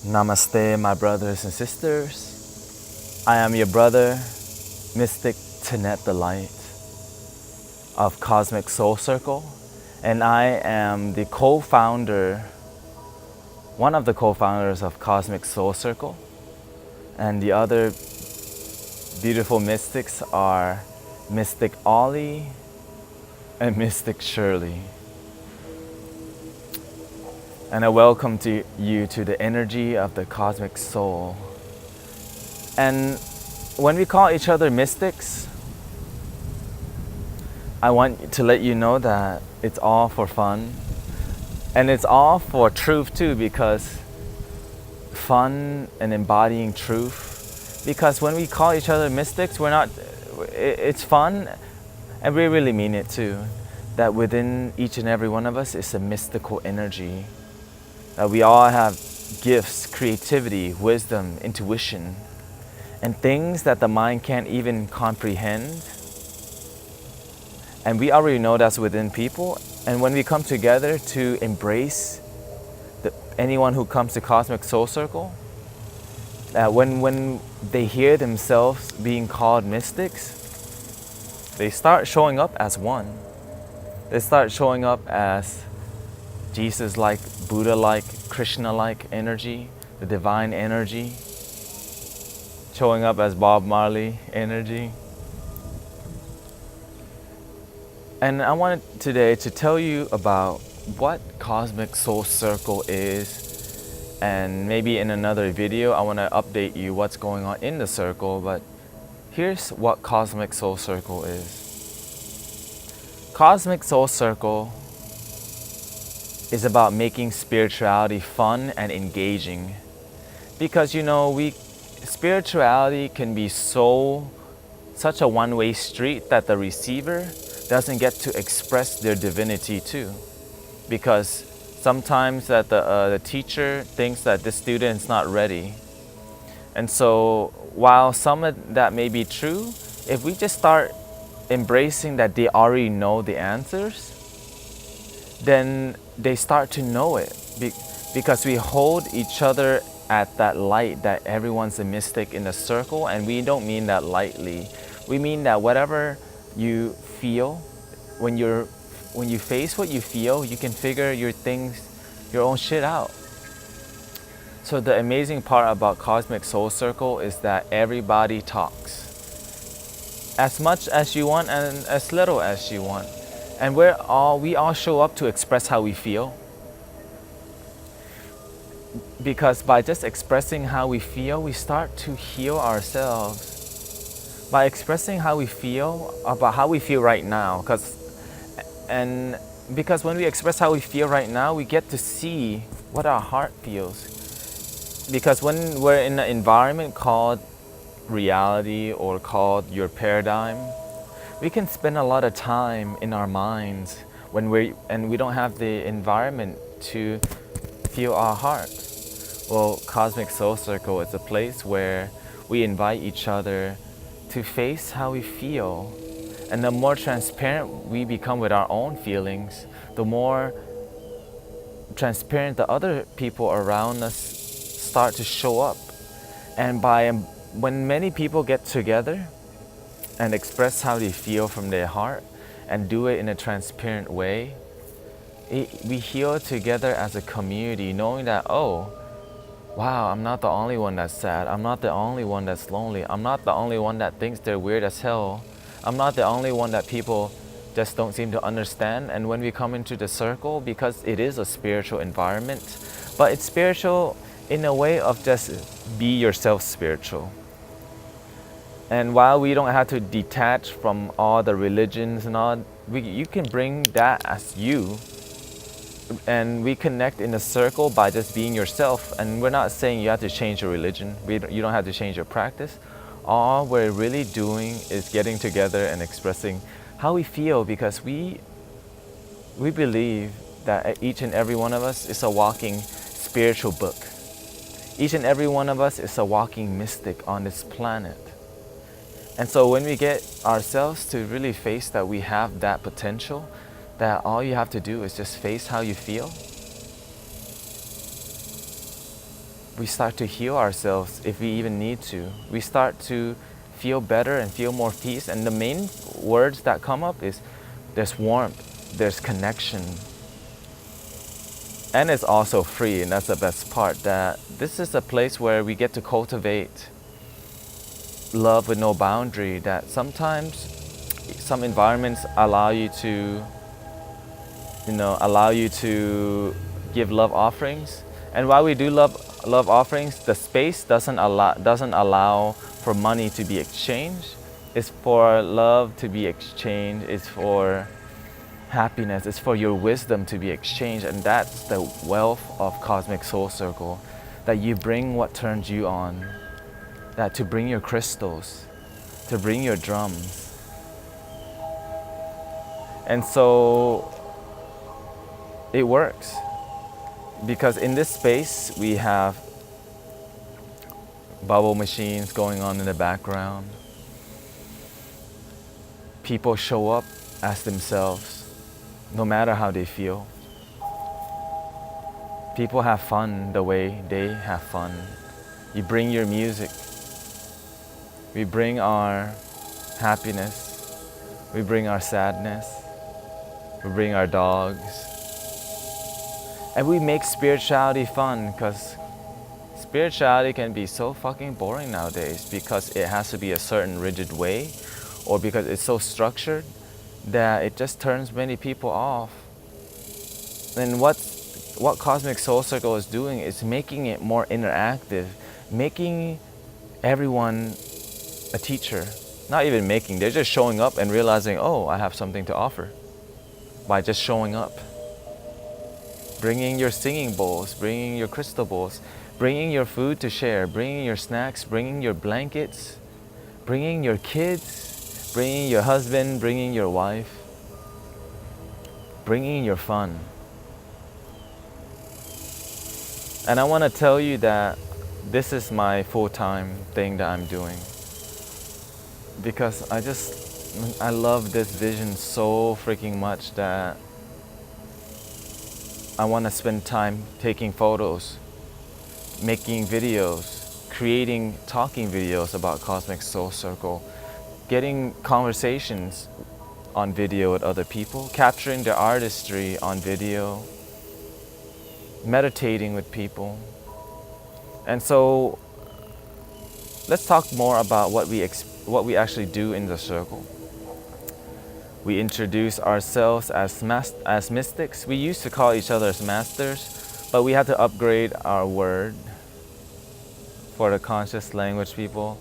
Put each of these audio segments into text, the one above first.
Namaste, my brothers and sisters. I am your brother, Mystic Tanet the Light of Cosmic Soul Circle, and I am the co-founder, one of the co-founders of Cosmic Soul Circle, and the other beautiful mystics are Mystic Ollie and Mystic Shirley. And I welcome you to the energy of the cosmic soul. And when we call each other mystics, I want to let you know that it's all for fun. And it's all for truth too, because fun and embodying truth. Because when we call each other mystics, it's fun, and we really mean it too. That within each and every one of us is a mystical energy. We all have gifts, creativity, wisdom, intuition, and things that the mind can't even comprehend. And we already know that's within people. And when we come together to embrace anyone who comes to Cosmic Soul Circle, when they hear themselves being called mystics, they start showing up as one. They start showing up as Jesus-like, Buddha-like, Krishna-like energy, the divine energy, showing up as Bob Marley energy. And I wanted today to tell you about what Cosmic Soul Circle is, and maybe in another video I want to update you what's going on in the circle, but here's what Cosmic Soul Circle is. Cosmic Soul Circle is about making spirituality fun and engaging. Because spirituality can be such a one-way street that the receiver doesn't get to express their divinity too. Because sometimes that the teacher thinks that the student is not ready. And so while some of that may be true, if we just start embracing that they already know the answers, then they start to know it, because we hold each other at that light that everyone's a mystic in the circle. And we don't mean that lightly. We mean that whatever you feel, when you face what you feel, you can figure your own shit out. So the amazing part about Cosmic Soul Circle is that everybody talks as much as you want and as little as you want. And we all show up to express how we feel. Because by just expressing how we feel, we start to heal ourselves. By expressing how we feel, about how we feel right now. Because when we express how we feel right now, we get to see what our heart feels. Because when we're in an environment called reality or called your paradigm, we can spend a lot of time in our minds and we don't have the environment to feel our heart. Well, Cosmic Soul Circle is a place where we invite each other to face how we feel. And the more transparent we become with our own feelings, the more transparent the other people around us start to show up. And when many people get together and express how they feel from their heart and do it in a transparent way, we heal together as a community, knowing that, oh, wow, I'm not the only one that's sad. I'm not the only one that's lonely. I'm not the only one that thinks they're weird as hell. I'm not the only one that people just don't seem to understand. And when we come into the circle, because it is a spiritual environment, but it's spiritual in a way of just be yourself spiritual. And while we don't have to detach from all the religions and all, you can bring that as you. And we connect in a circle by just being yourself. And we're not saying you have to change your religion. You don't have to change your practice. All we're really doing is getting together and expressing how we feel, because we believe that each and every one of us is a walking spiritual book. Each and every one of us is a walking mystic on this planet. And so when we get ourselves to really face that we have that potential, that all you have to do is just face how you feel, we start to heal ourselves if we even need to. We start to feel better and feel more peace. And the main words that come up is there's warmth, there's connection. And it's also free, and that's the best part, that this is a place where we get to cultivate love with no boundary, that sometimes some environments allow you to give love offerings. And while we do love offerings, the space doesn't allow for money to be exchanged. It's for love to be exchanged. It's for happiness. It's for your wisdom to be exchanged. And that's the wealth of Cosmic Soul Circle, that you bring what turns you on, that to bring your crystals, to bring your drums. And so it works, because in this space we have bubble machines going on in the background. People show up as themselves, no matter how they feel. People have fun the way they have fun. You bring your music. We bring our happiness. We bring our sadness. We bring our dogs. And we make spirituality fun, because spirituality can be so fucking boring nowadays, because it has to be a certain rigid way, or because it's so structured that it just turns many people off. And what Cosmic Soul Circle is doing is making it more interactive, making everyone a teacher. Not even making, they're just showing up and realizing, oh, I have something to offer by just showing up. Bringing your singing bowls, bringing your crystal bowls, bringing your food to share, bringing your snacks, bringing your blankets, bringing your kids, bringing your husband, bringing your wife, bringing your fun. And I want to tell you that this is my full-time thing that I'm doing, because I love this vision so freaking much that I want to spend time taking photos, making videos, creating talking videos about Cosmic Soul Circle, getting conversations on video with other people, capturing their artistry on video, meditating with people. And so let's talk more about what we actually do in the circle. We introduce ourselves as mystics. We used to call each other as masters, but we had to upgrade our word for the conscious language people.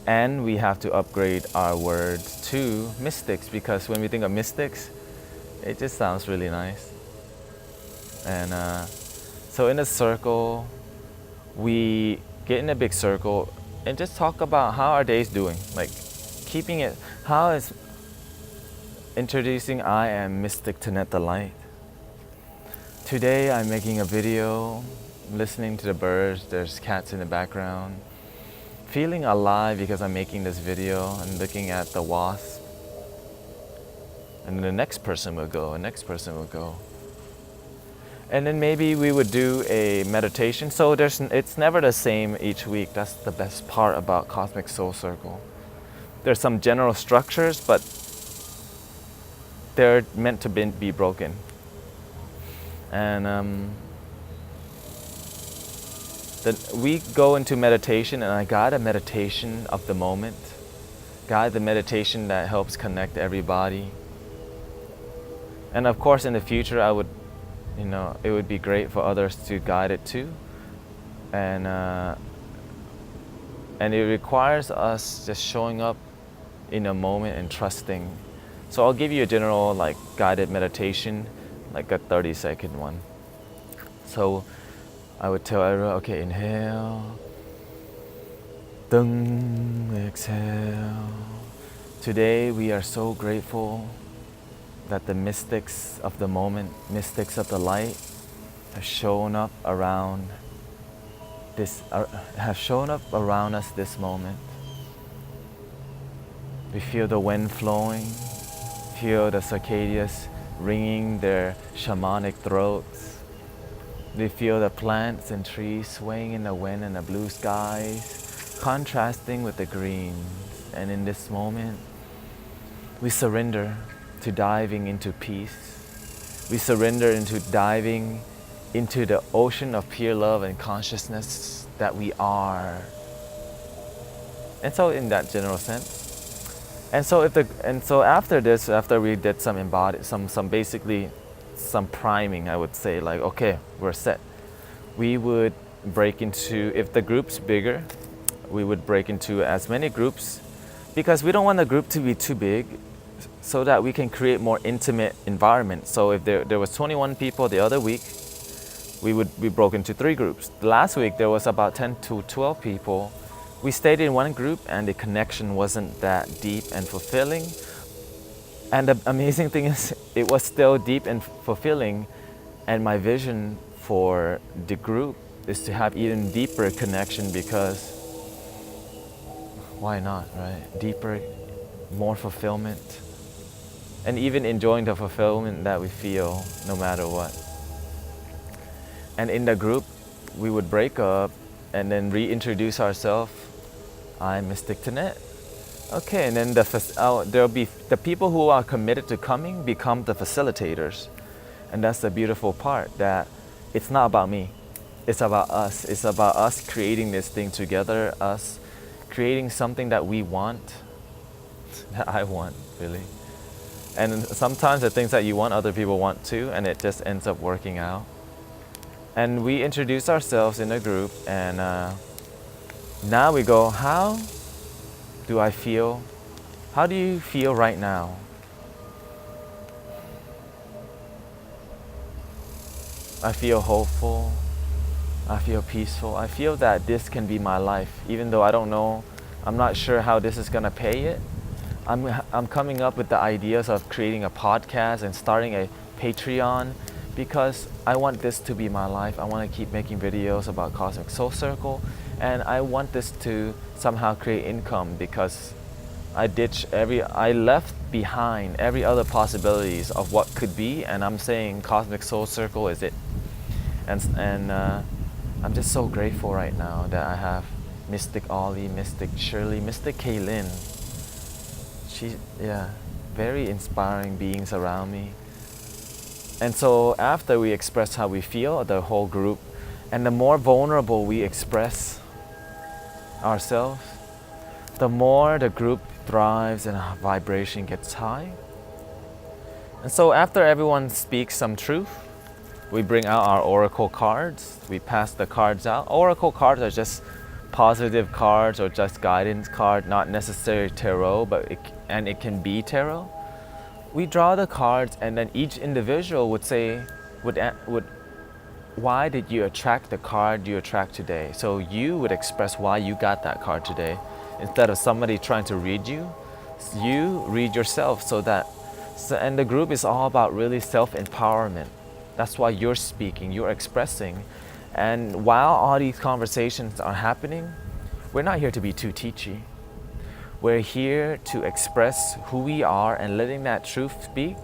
And we have to upgrade our words to mystics, because when we think of mystics, it just sounds really nice. And so in a circle, we get in a big circle and just talk about how our day's doing. Like keeping it, how is introducing I am Mystic Tanet the Light. Today I'm making a video, listening to the birds, there's cats in the background. Feeling alive because I'm making this video and looking at the wasp. And the next person will go, and next person will go. And then maybe we would do a meditation. So it's never the same each week. That's the best part about Cosmic Soul Circle. There's some general structures, but they're meant to be broken. And then we go into meditation, and I got a meditation of the moment. Got the meditation that helps connect everybody. And of course, in the future, it would be great for others to guide it too. And it requires us just showing up in a moment and trusting. So I'll give you a general guided meditation, like a 30-second one. So I would tell everyone, okay, inhale, exhale. Today we are so grateful that the mystics of the moment, mystics of the light, have shown up around us this moment. We feel the wind flowing, feel the cicadas ringing their shamanic throats. We feel the plants and trees swaying in the wind and the blue skies, contrasting with the greens. And in this moment, we surrender to diving into peace. We surrender into diving into the ocean of pure love and consciousness that we are. And so in that general sense. And so after this, after we did some basically some priming, I would say, like, okay, we're set. We would break into, if the group's bigger, we would break into as many groups, because we don't want the group to be too big, so that we can create more intimate environment. So if there was 21 people the other week, we broke into 3 groups. Last week there was about 10 to 12 people. We stayed in one group and the connection wasn't that deep and fulfilling. And the amazing thing is, it was still deep and fulfilling. And my vision for the group is to have even deeper connection, because why not, right? Deeper, more fulfillment. And even enjoying the fulfillment that we feel no matter what. And in the group, we would break up and then reintroduce ourselves. I'm Mystic Tanet. Okay, and then there'll be the people who are committed to coming become the facilitators. And that's the beautiful part, that it's not about me. It's about us. It's about us creating this thing together, us creating something that we want, that I want, really. And sometimes the things that you want, other people want too, and it just ends up working out. And we introduce ourselves in a group, and now we go, how do I feel? How do you feel right now? I feel hopeful. I feel peaceful. I feel that this can be my life, even though I don't know, I'm not sure how this is gonna pay it. I'm coming up with the ideas of creating a podcast and starting a Patreon, because I want this to be my life. I want to keep making videos about Cosmic Soul Circle, and I want this to somehow create income, because I left behind every other possibilities of what could be, and I'm saying Cosmic Soul Circle is it. And I'm just so grateful right now that I have Mystic Ollie, Mystic Shirley, Mystic Kaylin. Very inspiring beings around me. And so after we express how we feel, the whole group, and the more vulnerable we express ourselves, the more the group thrives and our vibration gets high. And so after everyone speaks some truth, we bring out our oracle cards. We pass the cards out. Oracle cards are just positive cards or just guidance card, not necessarily tarot, but it can be tarot. We draw the cards, and then each individual would say, why did you attract the card you attract today? So you would express why you got that card today. Instead of somebody trying to read you, you read yourself and the group is all about really self-empowerment. That's why you're speaking, you're expressing. And while all these conversations are happening, we're not here to be too teachy. We're here to express who we are and letting that truth speak.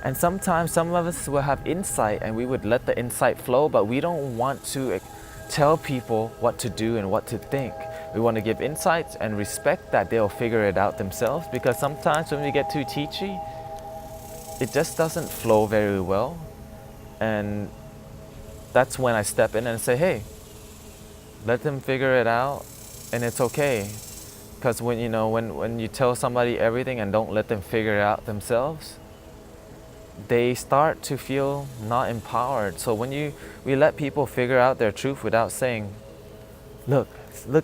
And sometimes some of us will have insight, and we would let the insight flow, but we don't want to tell people what to do and what to think. We want to give insights and respect that they'll figure it out themselves, because sometimes when we get too teachy, it just doesn't flow very well. And that's when I step in and say, hey, let them figure it out, and it's okay. Because when you tell somebody everything and don't let them figure it out themselves, they start to feel not empowered. So when we let people figure out their truth without saying, look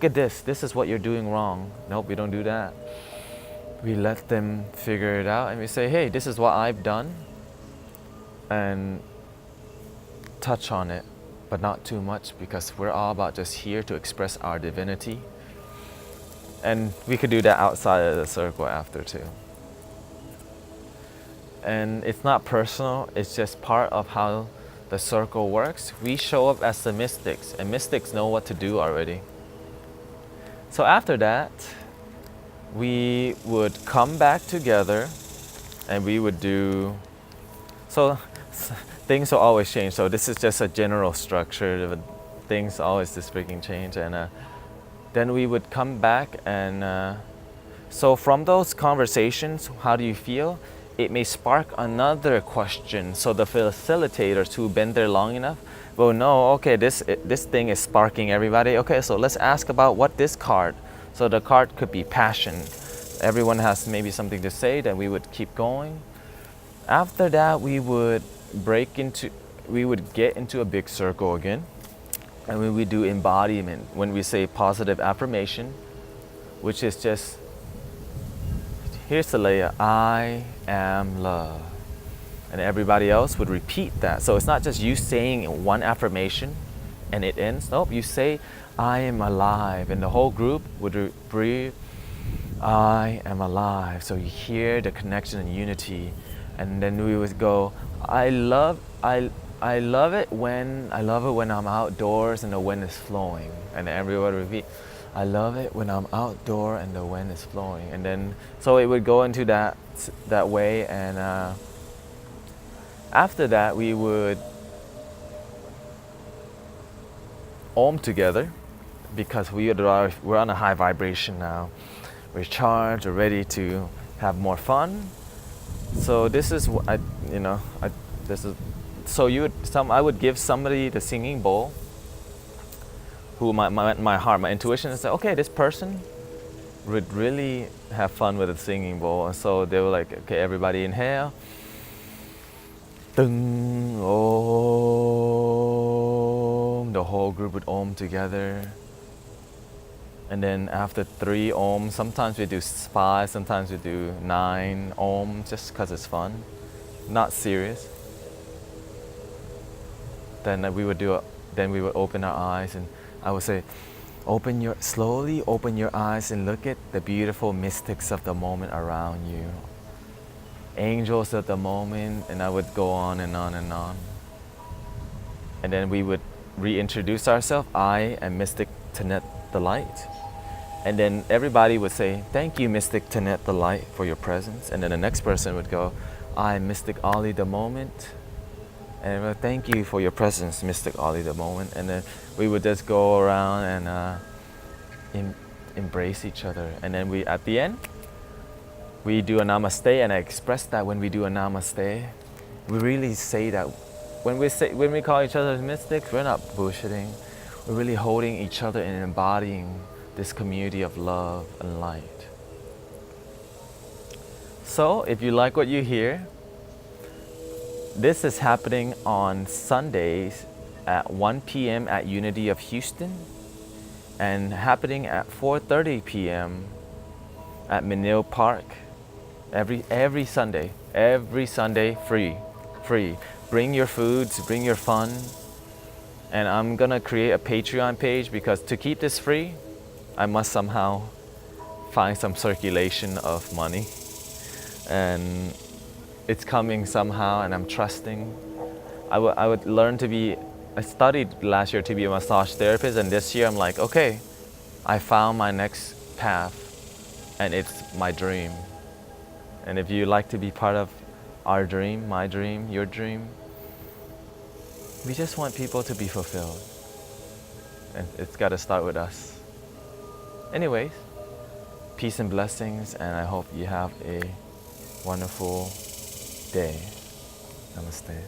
at this is what you're doing wrong. Nope, we don't do that. We let them figure it out, and we say, hey, this is what I've done, and touch on it, but not too much, because we're all about just here to express our divinity. And we could do that outside of the circle after too. And it's not personal, it's just part of how the circle works. We show up as the mystics, and mystics know what to do already. So after that, we would come back together, and we would do, so things will always change. So this is just a general structure. Things always just freaking change, and then we would come back and. So from those conversations, how do you feel? It may spark another question. So the facilitators who've been there long enough will know, okay, this thing is sparking everybody. Okay, so let's ask about what this card. So the card could be passion. Everyone has maybe something to say, then we would keep going. After that, we would get into a big circle again. And when we do embodiment, when we say positive affirmation, which is just, here's the layer, I am love. And everybody else would repeat that. So it's not just you saying one affirmation and it ends. Nope, you say, I am alive. And the whole group would breathe, I am alive. So you hear the connection and unity. And then we would go, I love it when I'm outdoors and the wind is flowing. And everyone would repeat, I love it when I'm outdoor and the wind is flowing. And then, so it would go into that way. And after that, we would Om together, because we're on a high vibration now. We're charged, we're ready to have more fun. So this is what I would give somebody the singing bowl, who my heart, my intuition is say, okay, this person would really have fun with the singing bowl. And so they were like, okay, everybody inhale. Ding, Om. The whole group would Om together. And then after 3 Om, sometimes we do 5, sometimes we do 9 Om, just because it's fun, not serious. Then we would open our eyes, and I would say, slowly open your eyes and look at the beautiful mystics of the moment around you. Angels of the moment, and I would go on and on and on. And then we would reintroduce ourselves. I am Mystic Tanet the Light. And then everybody would say, thank you, Mystic Tanet the Light, for your presence. And then the next person would go, I am Mystic Ali the Moment. And thank you for your presence, Mystic Ali the Moment. And then we would just go around and embrace each other. And then at the end, we do a namaste, and I express that when we do a namaste, we really say that when we call each other mystics, we're not bullshitting. We're really holding each other and embodying this community of love and light. So if you like what you hear, this is happening on Sundays at 1 p.m. at Unity of Houston, and happening at 4:30 p.m. at Menil Park. Every Sunday, free. Bring your foods, bring your fun. And I'm gonna create a Patreon page, because to keep this free, I must somehow find some circulation of money. And it's coming somehow, and I'm trusting. I would learn to be, I studied last year to be a massage therapist, and this year I'm like, okay, I found my next path, and it's my dream. And if you like to be part of our dream, my dream, your dream, we just want people to be fulfilled. And it's got to start with us. Anyways, peace and blessings, and I hope you have a wonderful day. Namaste.